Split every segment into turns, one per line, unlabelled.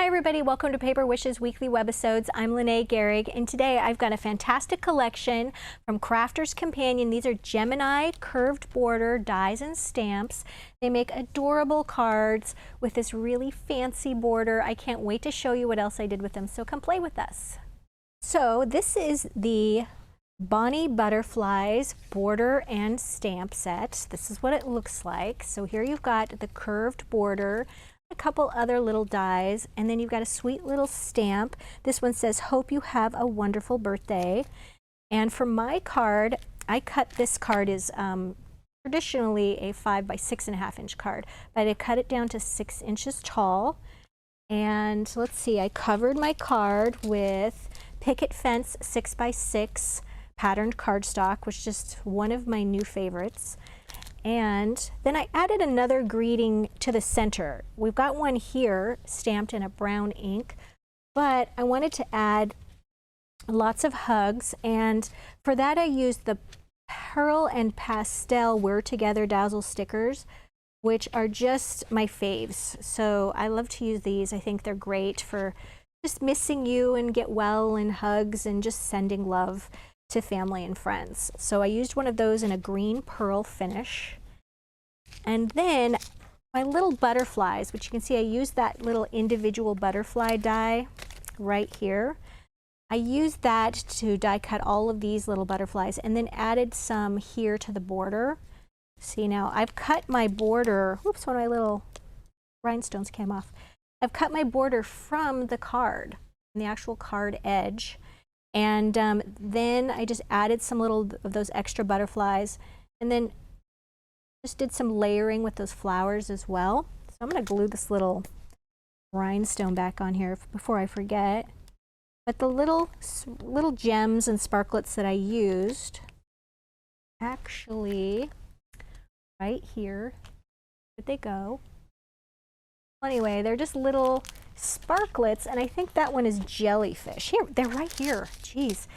Hi everybody, welcome to Paper Wishes Weekly Webisodes. I'm Lene Gehrig, and today I've got a fantastic collection from Crafter's Companion. These are Gemini curved border dies and stamps. They make adorable cards with this really fancy border. I can't wait to show you what else I did with them, so come play with us. So this is the Bonnie Butterflies border and stamp set. This is what it looks like. So here you've got the curved border, a couple other little dies, and then you've got a sweet little stamp. This one says, "Hope you have a wonderful birthday." And for my card, I cut this card is traditionally a 5 by 6.5 inch card, but I cut it down to 6 inches tall. And let's see, I covered my card with Picket Fence 6 by 6 patterned cardstock, which is just one of my new favorites. And then I added another greeting to the center. We've got one here stamped in a brown ink, but I wanted to add lots of hugs, and for that I used the Pearl and Pastel We're Together Dazzle stickers, which are just my faves. So I love to use these. I think they're great for just missing you and get well and hugs and just sending love to family and friends. So I used one of those in a green pearl finish. And then my little butterflies, which you can see I used that little individual butterfly die right here. I used that to die cut all of these little butterflies and then added some here to the border. See, now I've cut my border, whoops, one of my little rhinestones came off. I've cut my border from the card, from the actual card edge. And then I just added some little of those extra butterflies and then just did some layering with those flowers as well. So I'm going to glue this little rhinestone back on here before I forget. But the little gems and sparklets that I used, actually right here, where'd they go? Anyway, they're just little sparklets, and I think that one is jellyfish. Here, they're right here. Jeez.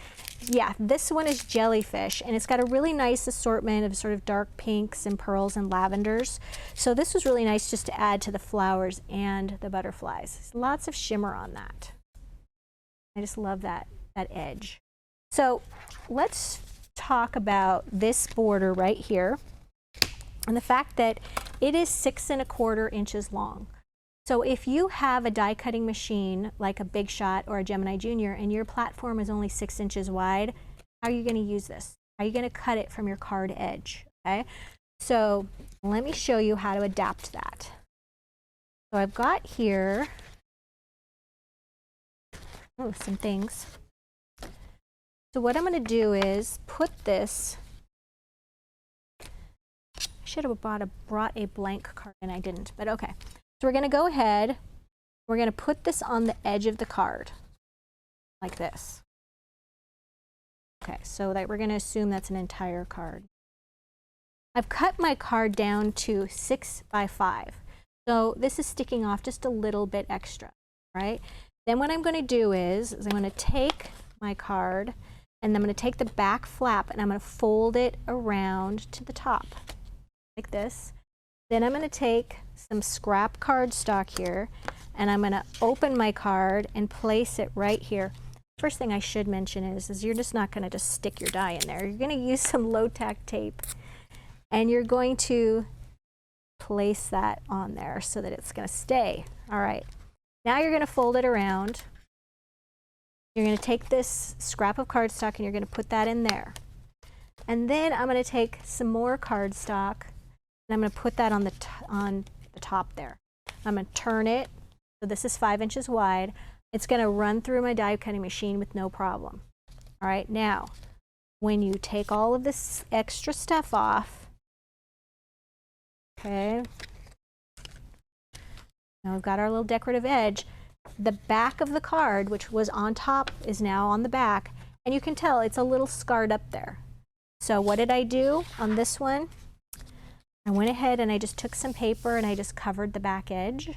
Yeah, this one is jellyfish, and it's got a really nice assortment of sort of dark pinks and pearls and lavenders. So this was really nice just to add to the flowers and the butterflies. Lots of shimmer on that. I just love that edge. So let's talk about this border right here and the fact that it is 6 1/4 inches long. So if you have a die cutting machine like a Big Shot or a Gemini Junior and your platform is only 6 inches wide, how are you going to use this? How are you going to cut it from your card edge? Okay, so let me show you how to adapt that. So I've got here some things. So what I'm going to do is put this, I should have brought a blank card and I didn't, but okay. So we're going to go ahead, we're going to put this on the edge of the card, like this. Okay, so that we're going to assume that's an entire card. I've cut my card down to 6 by 5. So this is sticking off just a little bit extra, right? Then what I'm going to do is I'm going to take my card and I'm going to take the back flap and I'm going to fold it around to the top, like this. Then I'm going to take some scrap cardstock here and I'm going to open my card and place it right here. First thing I should mention is you're just not going to just stick your die in there. You're going to use some low-tack tape and you're going to place that on there so that it's going to stay. All right. Now you're going to fold it around. You're going to take this scrap of cardstock and you're going to put that in there. And then I'm going to take some more cardstock and I'm going to put that on the top there. I'm going to turn it, so this is 5 inches wide. It's going to run through my die cutting machine with no problem. All right, now, when you take all of this extra stuff off, okay, now we've got our little decorative edge. The back of the card, which was on top, is now on the back, and you can tell it's a little scarred up there. So what did I do on this one? I went ahead and I just took some paper and I just covered the back edge.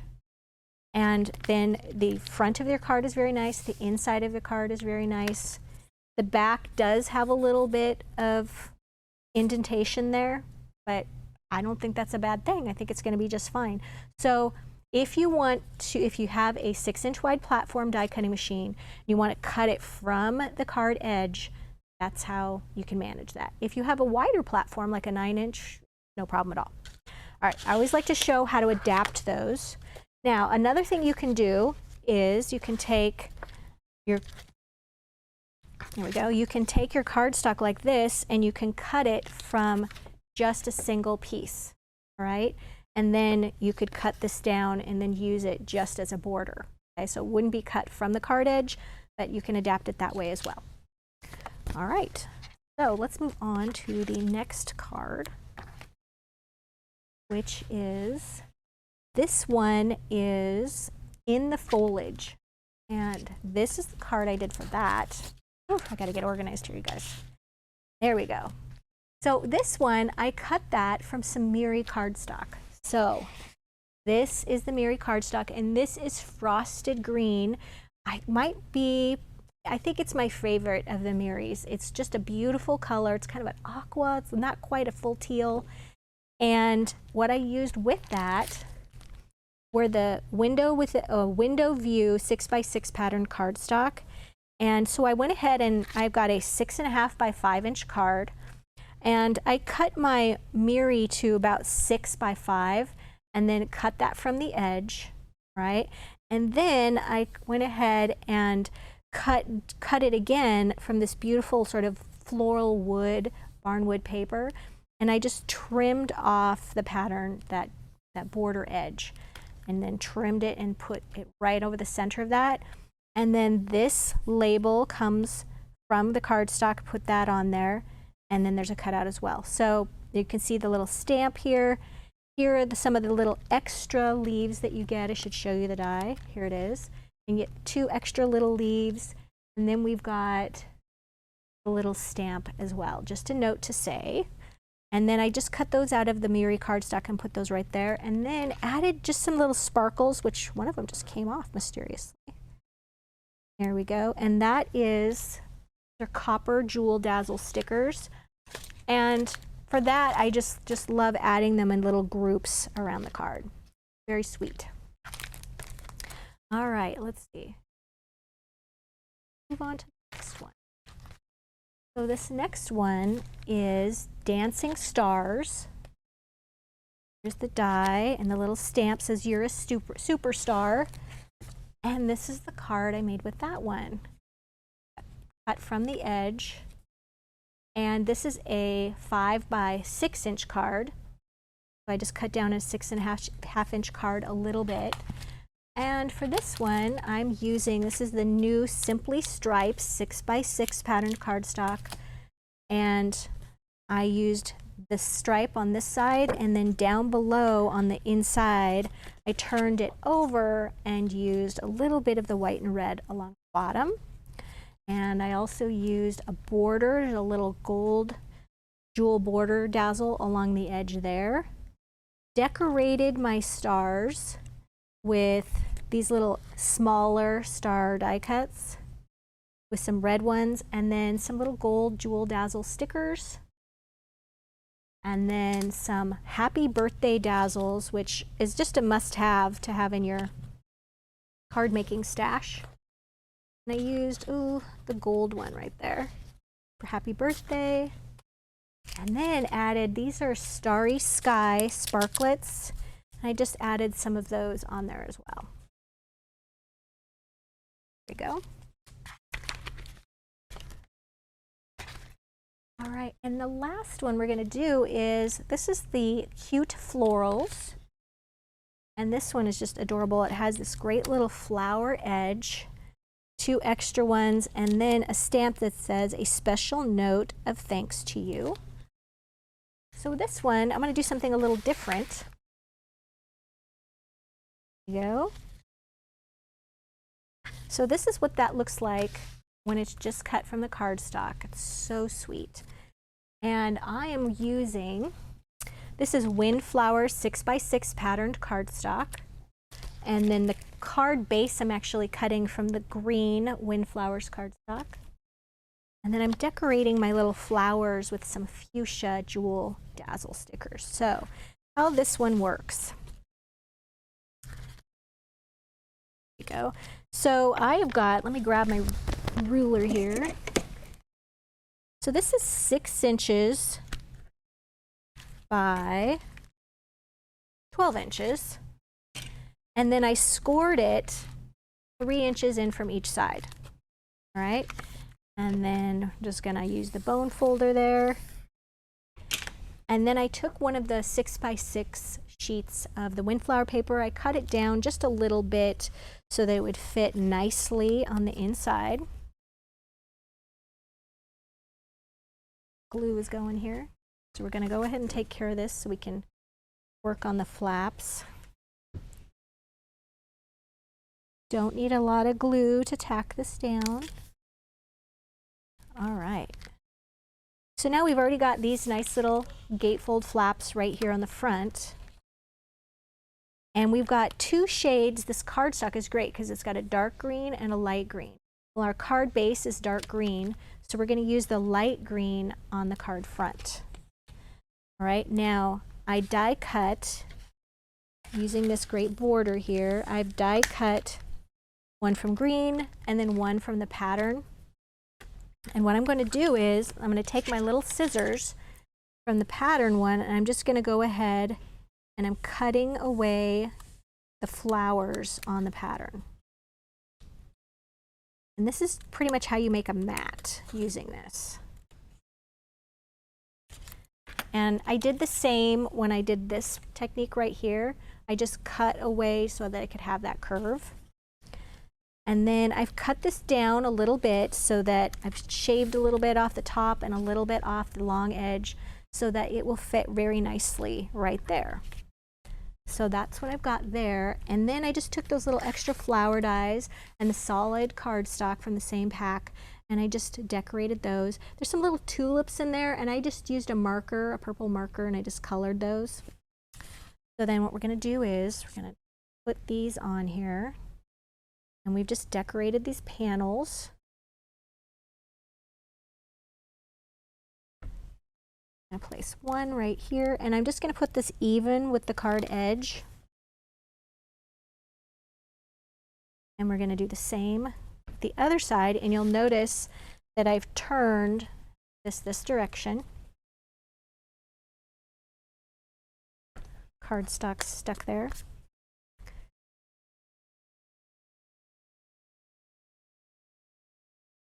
And then the front of your card is very nice. The inside of the card is very nice. The back does have a little bit of indentation there, but I don't think that's a bad thing. I think it's going to be just fine. So If you want to, if you have a 6-inch wide platform die cutting machine, you want to cut it from the card edge, that's how you can manage that. If you have a wider platform, like a 9-inch, no problem at all. All right, I always like to show how to adapt those. Now, another thing you can do is you can take your, there we go, you can take your cardstock like this and you can cut it from just a single piece, all right? And then you could cut this down and then use it just as a border. Okay, so it wouldn't be cut from the card edge, but you can adapt it that way as well. All right, so let's move on to the next card, which is, this one is in the foliage. And this is the card I did for that. Oh, I gotta get organized here, you guys. There we go. So this one, I cut that from some Miri cardstock. So this is the Miri cardstock, and this is frosted green. I think it's my favorite of the Miris. It's just a beautiful color. It's kind of an aqua. It's not quite a full teal. And what I used with that were the window with a window view 6x6 pattern cardstock. And so I went ahead and I've got a 6.5 by 5-inch card. And I cut my Miri to about 6 by 5 and then cut that from the edge, right? And then I went ahead and cut it again from this beautiful sort of floral wood, barnwood paper. And I just trimmed off the pattern, that border edge, and then trimmed it and put it right over the center of that. And then this label comes from the cardstock, put that on there. And then there's a cutout as well. So you can see the little stamp here. Here are some of the little extra leaves that you get. I should show you the die. Here it is. You get 2 extra little leaves. And then we've got a little stamp as well, just a note to say. And then I just cut those out of the Miri cardstock and put those right there. And then added just some little sparkles, which one of them just came off mysteriously. There we go. And that is their copper jewel dazzle stickers. And for that, I just love adding them in little groups around the card. Very sweet. All right, let's see. Move on to the next one. So this next one is Dancing Stars. Here's the die, and the little stamp says you're a superstar. And this is the card I made with that one. Cut from the edge. And this is a 5 by 6-inch card. So I just cut down a 6.5-inch card a little bit. And for this one, I'm using, this is the new Simply Stripes 6x6 patterned cardstock. And I used the stripe on this side, and then down below on the inside, I turned it over and used a little bit of the white and red along the bottom. And I also used a border, a little gold jewel border dazzle along the edge there. Decorated my stars with these little smaller star die cuts with some red ones, and then some little gold jewel dazzle stickers. And then some happy birthday dazzles, which is just a must-have to have in your card making stash. And I used, the gold one right there for happy birthday. And then added, these are Starry Sky sparklets. And I just added some of those on there as well. There we go. All right, and the last one we're going to do is, this is the Cute Florals. And this one is just adorable. It has this great little flower edge, 2 extra ones, and then a stamp that says a special note of thanks to you. So this one, I'm going to do something a little different. There you go. So this is what that looks like when it's just cut from the cardstock. It's so sweet. And I am using, this is Windflower 6x6 patterned cardstock. And then the card base I'm actually cutting from the green Windflowers cardstock. And then I'm decorating my little flowers with some fuchsia jewel dazzle stickers. So how this one works. you go. So I have got, let me grab my ruler here. So this is 6 inches by 12 inches. And then I scored it 3 inches in from each side. All right. And then I'm just gonna use the bone folder there. And then I took one of the 6x6 sheets of the windflower paper. I cut it down just a little bit so that it would fit nicely on the inside. Glue is going here. So we're going to go ahead and take care of this so we can work on the flaps. Don't need a lot of glue to tack this down. All right. So now we've already got these nice little gatefold flaps right here on the front. And we've got 2 shades. This cardstock is great because it's got a dark green and a light green. Well, our card base is dark green, so we're going to use the light green on the card front. All right, now I die cut using this great border here. I've die cut one from green and then one from the pattern. And what I'm going to do is I'm going to take my little scissors from the pattern one, and I'm just going to go ahead and I'm cutting away the flowers on the pattern. And this is pretty much how you make a mat using this. And I did the same when I did this technique right here. I just cut away so that I could have that curve. And then I've cut this down a little bit so that I've shaved a little bit off the top and a little bit off the long edge so that it will fit very nicely right there. So that's what I've got there. And then I just took those little extra flower dies and the solid cardstock from the same pack, and I just decorated those. There's some little tulips in there, and I just used a marker, a purple marker, and I just colored those. So then what we're going to do is we're going to put these on here, and we've just decorated these panels. I'm going to place one right here, and I'm just going to put this even with the card edge. And we're going to do the same with the other side, and you'll notice that I've turned this direction. Cardstock stuck there.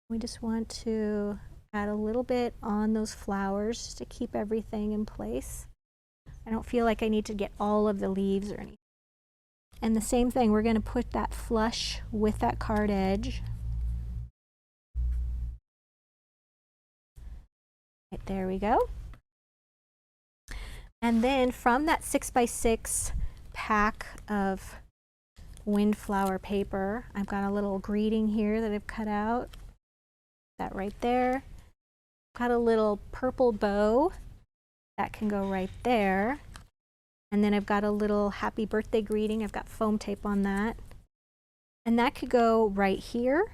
We just want to add a little bit on those flowers just to keep everything in place. I don't feel like I need to get all of the leaves or anything. And the same thing, we're going to put that flush with that card edge. Right, there we go. And then from that 6x6 pack of windflower paper, I've got a little greeting here that I've cut out. That right there. Got a little purple bow that can go right there. And then I've got a little happy birthday greeting. I've got foam tape on that. And that could go right here.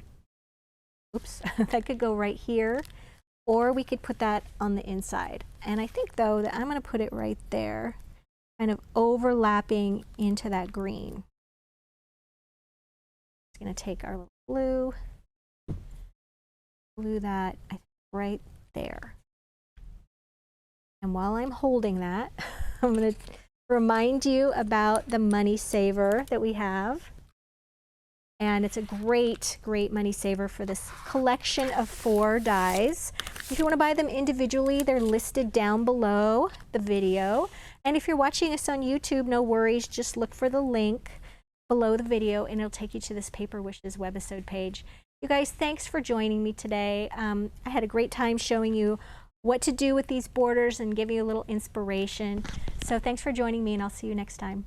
Oops, that could go right here. Or we could put that on the inside. And I think though that I'm going to put it right there, kind of overlapping into that green. It's going to take our little blue, glue that right there. And while I'm holding that, I'm going to remind you about the money saver that we have. And it's a great, great money saver for this collection of 4 dies. If you want to buy them individually, they're listed down below the video. And if you're watching us on YouTube, no worries, just look for the link below the video and it'll take you to this Paper Wishes webisode page. You guys, thanks for joining me today. I had a great time showing you what to do with these borders and giving you a little inspiration. So thanks for joining me, and I'll see you next time.